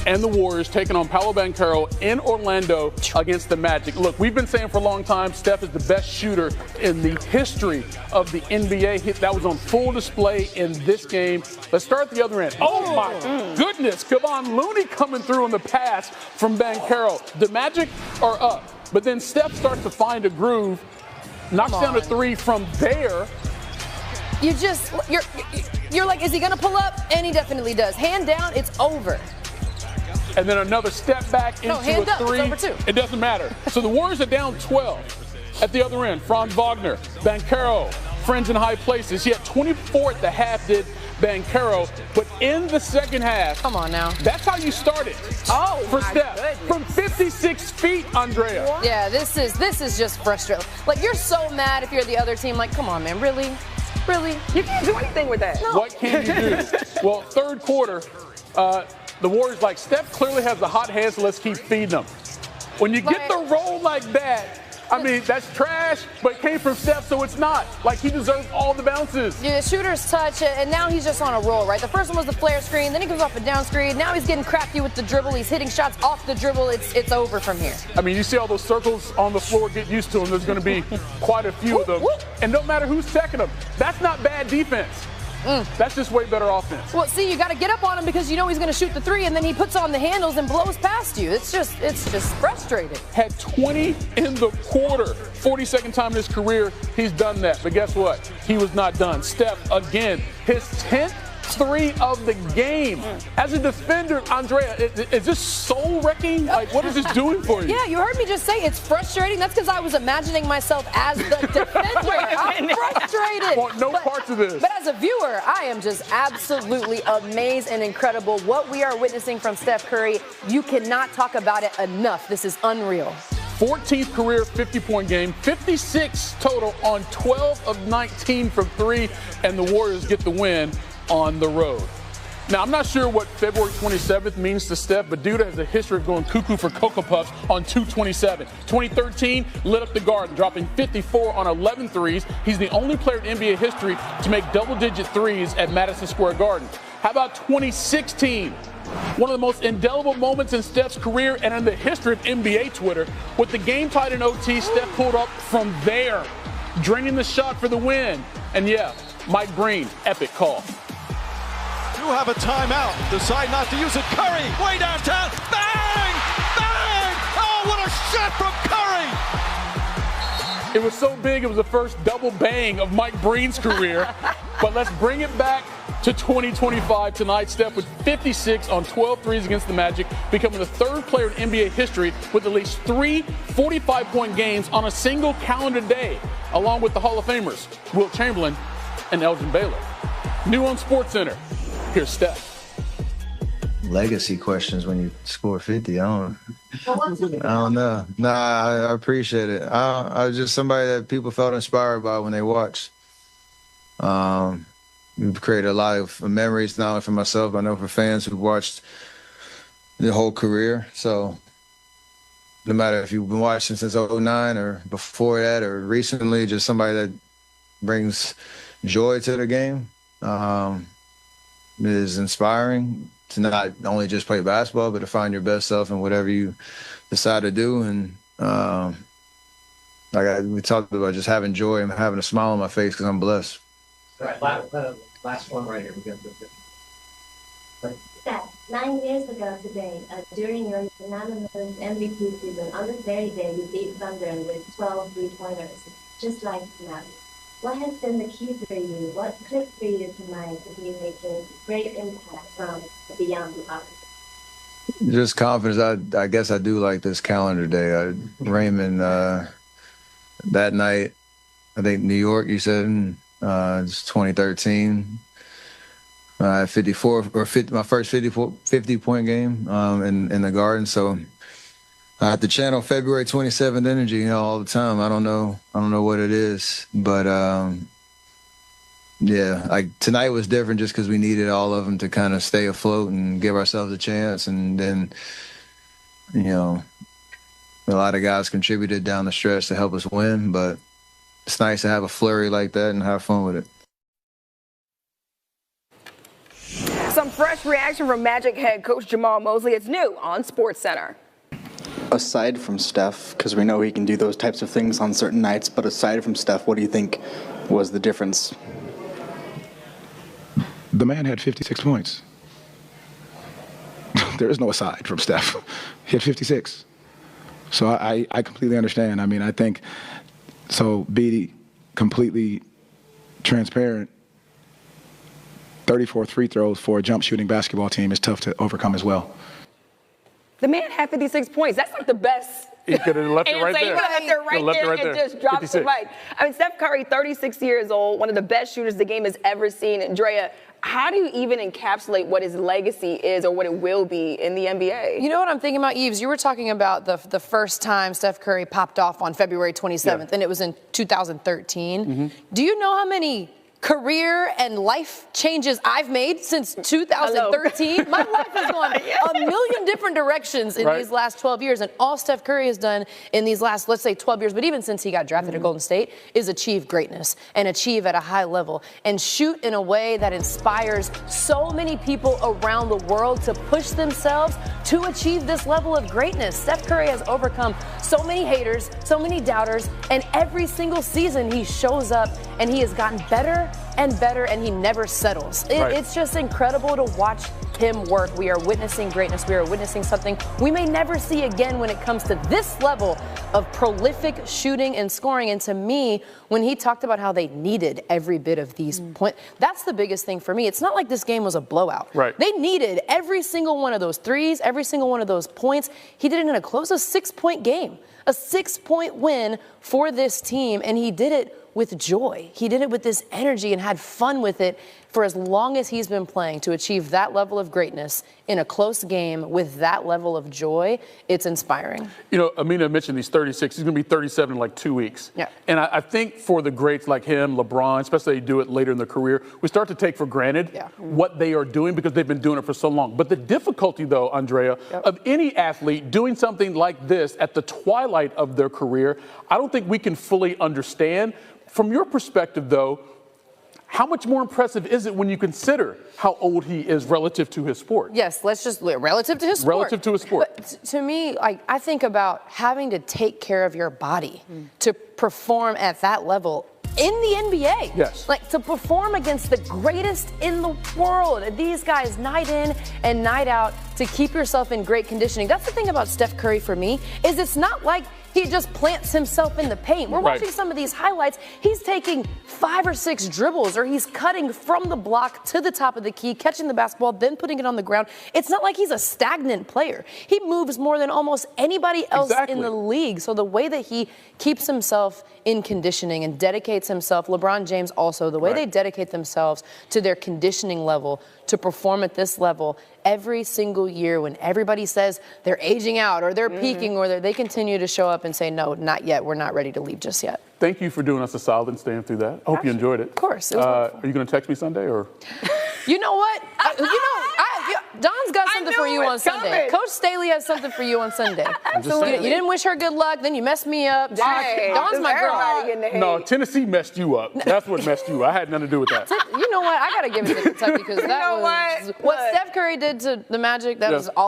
and the Warriors taking on Paolo Banchero in Orlando against the Magic. Look, we've been saying for a long time Steph is the best shooter in the history of the NBA. That was on full display in this game. Let's start at the other end. Oh, my goodness. Kevon Looney coming through on the pass from Banchero. The Magic are up, but then Steph starts to find a groove, knocks down a three from there. You're like, is he going to pull up? And he definitely does. Hand down, it's over. And then another step back into a three. It's over too. It doesn't matter. So the Warriors are down 12 at the other end. Franz Wagner, Banchero, friends in high places. He had 24 at the half, did Banchero. But in the second half, come on now, that's how you started. Oh, for Steph from 56 feet, Andrea. What? Yeah, this is just frustrating. Like, you're so mad if you're the other team. Like, come on, man, really? You can't do anything with that. No. What can you do? Well, third quarter, the Warriors like, Steph clearly has the hot hand, so let's keep feeding them. When you get the roll like that, I mean, that's trash, but it came from Steph, so it's not. Like, he deserves all the bounces. Yeah, shooter's touch, and now he's just on a roll, right? The first one was the flare screen, then he goes off a down screen. Now he's getting crafty with the dribble. He's hitting shots off the dribble. It's over from here. I mean, you see all those circles on the floor, get used to them. There's going to be quite a few of them. And no matter who's checking them, that's not bad defense. That's just way better offense. Well, see, you got to get up on him because you know he's going to shoot the three, and then he puts on the handles and blows past you. It's just frustrating. Had 20 in the quarter. 42nd time in his career, he's done that. But guess what? He was not done. Steph, again, his 10th three of the game. As a defender, Andrea, is this soul-wrecking? Like, what is this doing for you? Yeah, you heard me just say it's frustrating. That's because I was imagining myself as the defender. I'm frustrated. I want no parts of this. But as a viewer, I am just absolutely amazed and incredible. What we are witnessing from Steph Curry, you cannot talk about it enough. This is unreal. 14th career 50-point game, 56 total on 12 of 19 from three, and the Warriors get the win on the road. Now, I'm not sure what February 27th means to Steph, but dude has a history of going cuckoo for Cocoa Puffs on 2/27. 2013, lit up the Garden, dropping 54 on 11 threes. He's the only player in NBA history to make double-digit threes at Madison Square Garden. How about 2016? One of the most indelible moments in Steph's career and in the history of NBA Twitter. With the game tied in OT, Steph pulled up from there, draining the shot for the win. And yeah, Mike Breen, epic call. You have a timeout. Decide not to use it. Curry, way downtown. Bang! Bang! Oh, what a shot from Curry! It was so big, it was the first double bang of Mike Breen's career. But let's bring it back to 2025 tonight. Steph with 56 on 12 threes against the Magic, becoming the third player in NBA history with at least three 45-point games on a single calendar day, along with the Hall of Famers, Wilt Chamberlain and Elgin Baylor. New on SportsCenter. Here's Steph. Legacy questions when you score 50. I don't know. Nah, I appreciate it. I was just somebody that people felt inspired by when they watched. We've created a lot of memories, not only for myself, but I know for fans who've watched the whole career. So no matter if you've been watching since 2009 or before that or recently, just somebody that brings joy to the game. It is inspiring to not only just play basketball, but to find your best self in whatever you decide to do. And we talked about just having joy and having a smile on my face because I'm blessed. All right, last one right here. We got Steph, 9 years ago today, during your unanimous MVP season, on this very day, you beat Thunder with 12 three-pointers, just like now. What has been the key for you? What clicked for you tonight to be making great impact from beyond the box? Just confidence. I guess I do like this calendar day. Raymond, that night, I think New York, you said, it's 2013. 54 or 50, my first 50-point game in the Garden. So I have to channel February 27th energy, all the time. I don't know what it is, but tonight was different just because we needed all of them to kind of stay afloat and give ourselves a chance. And then, a lot of guys contributed down the stretch to help us win, but it's nice to have a flurry like that and have fun with it. Some fresh fresh reaction from Magic head coach Jamal Mosley. It's new on SportsCenter. Aside from Steph, because we know he can do those types of things on certain nights, but aside from Steph, what do you think was the difference? The man had 56 points. There is no aside from Steph. He had 56. So I completely understand. I mean, I think, so be completely transparent, 34 free throws for a jump shooting basketball team is tough to overcome as well. The man had 56 points. That's like the best. He could have left it right there. He could have left it right there and just dropped 56. the mic. I mean, Steph Curry, 36 years old, one of the best shooters the game has ever seen. Andrea, how do you even encapsulate what his legacy is or what it will be in the NBA? You know what I'm thinking about, Yves? You were talking about the first time Steph Curry popped off on February 27th, and it was in 2013. Mm-hmm. Do you know how many career and life changes I've made since 2013? My life has gone a million different directions in these last 12 years, and all Steph Curry has done in these last, let's say, 12 years, but even since he got drafted to Golden State, is achieve greatness and achieve at a high level and shoot in a way that inspires so many people around the world to push themselves to achieve this level of greatness. Steph Curry has overcome so many haters, so many doubters, and every single season he shows up and he has gotten better and better, and he never settles. It's just incredible to watch him work. We are witnessing greatness. We are witnessing something we may never see again when it comes to this level of prolific shooting and scoring. And to me, when he talked about how they needed every bit of these points, that's the biggest thing for me. It's not like this game was a blowout. They needed every single one of those threes, every single one of those points. He did it in a close, a 6-point game, a 6-point win for this team, and he did it with joy. He did it with this energy and had fun with it for as long as he's been playing. To achieve that level of greatness in a close game with that level of joy, it's inspiring. You know, Amina mentioned he's 36. He's going to be 37 in like 2 weeks. Yeah. And I think for the greats like him, LeBron, especially they do it later in their career, we start to take for granted what they are doing because they've been doing it for so long. But the difficulty, though, Andrea, of any athlete doing something like this at the twilight of their career, I don't think we can fully understand. From your perspective, though, how much more impressive is it when you consider how old he is relative to his sport? Yes, let's just relative to his sport. Relative to his sport. But to me, like, I think about having to take care of your body to perform at that level in the NBA. Yes. Like, to perform against the greatest in the world. These guys, night in and night out, to keep yourself in great conditioning. That's the thing about Steph Curry for me, is it's not like he just plants himself in the paint. We're watching some of these highlights. He's taking 5 or 6 dribbles, or he's cutting from the block to the top of the key, catching the basketball, then putting it on the ground. It's not like he's a stagnant player. He moves more than almost anybody else in the league. So the way that he keeps himself in conditioning and dedicates himself, LeBron James also, the way they dedicate themselves to their conditioning level to perform at this level every single year when everybody says they're aging out or they're peaking or they continue to show up and say, no, not yet. We're not ready to leave just yet. Thank you for doing us a solid and staying through that. I hope you enjoyed it. Of course. It was are you going to text me Sunday or? You know what? Don's got something for you on Sunday. Coach Staley has something for you on Sunday. Absolutely. You didn't wish her good luck, then you messed me up. Don's my girl. No, Tennessee messed you up. That's what messed you up. I had nothing to do with that. You know what? I got to give it to Kentucky because that was what Steph Curry did to the Magic. That was all.